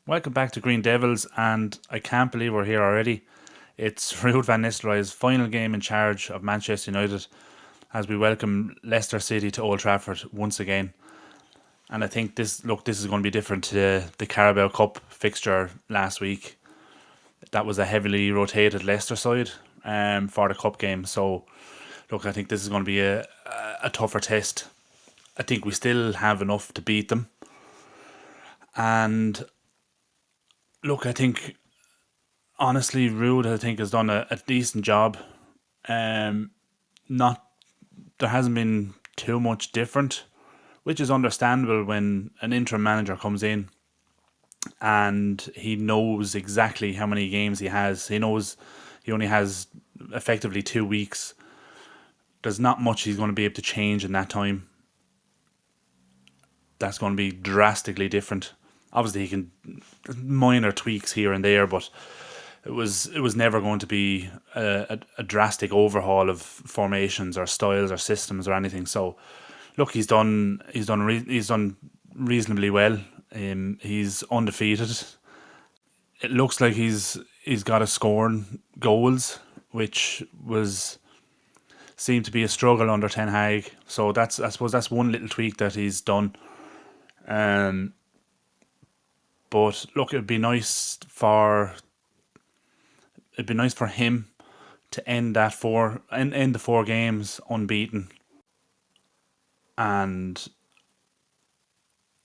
Welcome back to Green Devils, and I can't believe we're here already. It's Ruud Van Nistelrooy's final game in charge of Manchester United as we welcome Leicester City to Old Trafford once again. And I think this is going to be different to the Carabao Cup fixture last week. That was a heavily rotated Leicester side for the cup game. So, I think this is going to be a tougher test. I think we still have enough to beat them. And I think honestly, Rude I think has done a decent job. Not There hasn't been too much different, which is understandable when an interim manager comes in and he knows exactly how many games he has. He knows he only has effectively 2 weeks. There's not much he's going to be able to change in that time. That's going to be drastically different. Obviously, he can minor tweaks here and there, but it was never going to be a drastic overhaul of formations or styles or systems or anything. So, he's done reasonably well. He's undefeated. It looks like he's got a scoring goals, which was seemed to be a struggle under Ten Hag. So I suppose that's one little tweak that he's done. Um, but it'd be nice for him to end the 4 games unbeaten, and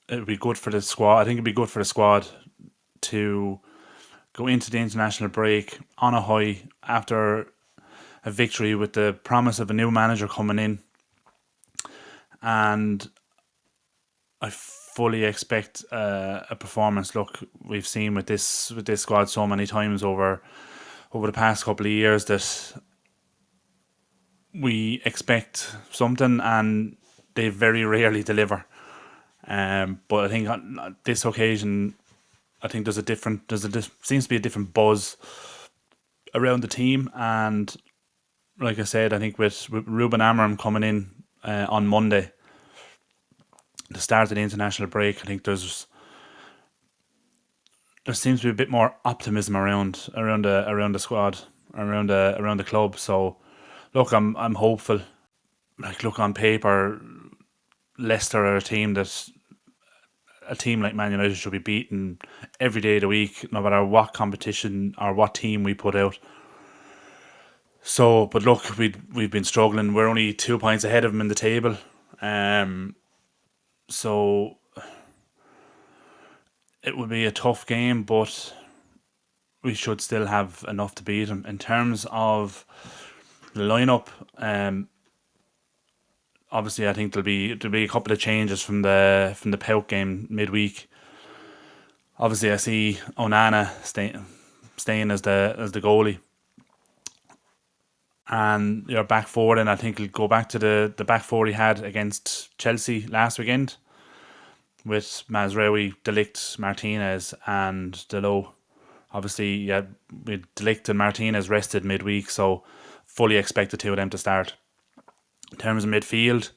it'd be good for the squad. I think it'd be good for the squad to go into the international break on a high after a victory with the promise of a new manager coming in, and I fully expect a performance. We've seen with this squad so many times over the past couple of years that we expect something and they very rarely deliver. But I think on this occasion, I think seems to be a different buzz around the team, and like I said, I think with Ruben Amorim coming in on Monday, the start of the international break, I think there seems to be a bit more optimism around the squad, around the club. So, I'm hopeful. On paper, Leicester are a team like Man United should be beaten every day of the week, no matter what competition or what team we put out. So, but we've been struggling. We're only 2 points ahead of them in the table. So it would be a tough game, but we should still have enough to beat them. In terms of the lineup, obviously I think there'll be a couple of changes from the Pout game midweek. Obviously, I see Onana staying as the goalie, and your back four. Then I think he'll go back to the back four he had against Chelsea last weekend with Mazraoui, De Ligt, Martinez, and Delo. Obviously, yeah, with De Ligt and Martinez rested midweek, so fully expect the two of them to start. In terms of midfield,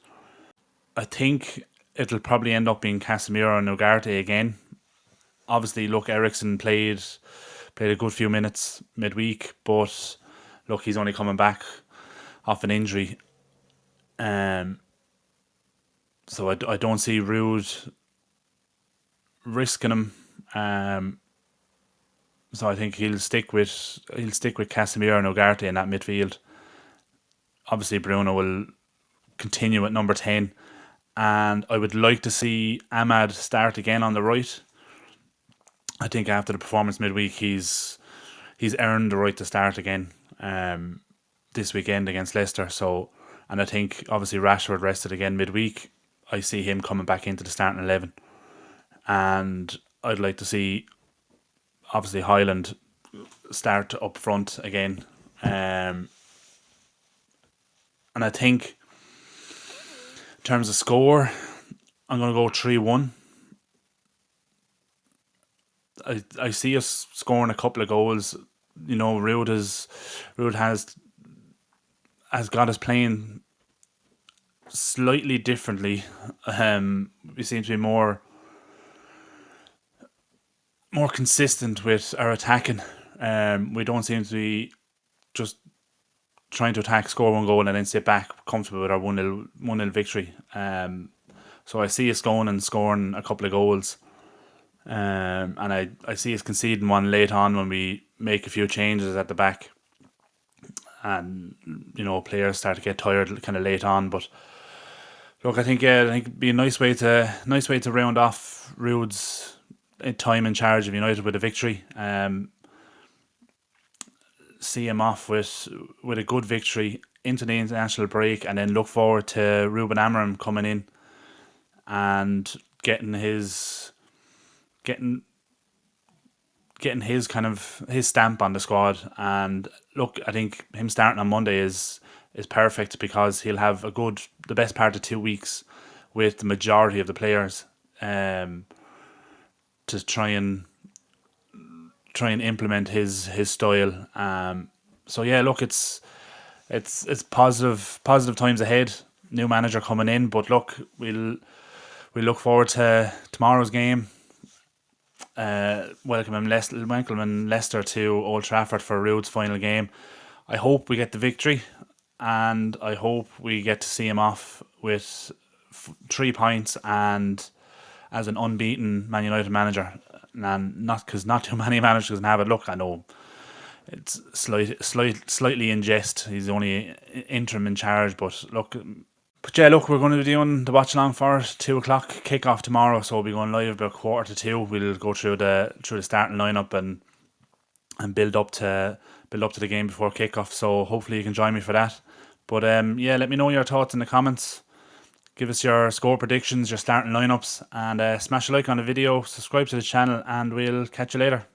I think it'll probably end up being Casemiro and Ugarte again. Obviously, Ericsson played a good few minutes midweek, but he's only coming back off an injury. So I don't see Ruud risking him. So I think he'll stick with Casemiro and Ugarte in that midfield. Obviously, Bruno will continue at number 10, and I would like to see Ahmad start again on the right. I think after the performance midweek, he's earned the right to start again this weekend against Leicester. So, and I think obviously Rashford rested again midweek. I see him coming back into the starting 11, and I'd like to see obviously Highland start up front again. And I think in terms of score, I'm going to go 3-1. I see us scoring a couple of goals. Ruud has got us playing slightly differently. We seem to be more more consistent with our attacking. We don't seem to be just trying to attack, score one goal, and then sit back comfortable with our 1-0 victory. So I see us going and scoring a couple of goals. And I see us conceding one late on when we make a few changes at the back. And, players start to get tired kind of late on. But look, I think it'd be a nice way to round off Ruud's time in charge of United with a victory. See him off with a good victory into the international break, and then look forward to Ruben Amorim coming in and getting his kind of his stamp on the squad. And look, I think him starting on Monday is perfect, because he'll have the best part of 2 weeks with the majority of the players to try and implement his style. So yeah, look, it's positive times ahead. New manager coming in, but look, we'll look forward to tomorrow's game. Welcoming Leicester to Old Trafford for Ruud's final game. I hope we get the victory, and I hope we get to see him off with 3 points and as an unbeaten Man United manager. And not too many managers can have it. Look, I know it's slightly in jest. He's only interim in charge, but look. But yeah, look, we're going to be doing the watch along for 2:00 kickoff tomorrow, so we'll be going live about 1:45. We'll go through the starting lineup and build up to the game before kickoff. So hopefully you can join me for that. But yeah, let me know your thoughts in the comments. Give us your score predictions, your starting lineups, and smash a like on the video, subscribe to the channel, and we'll catch you later.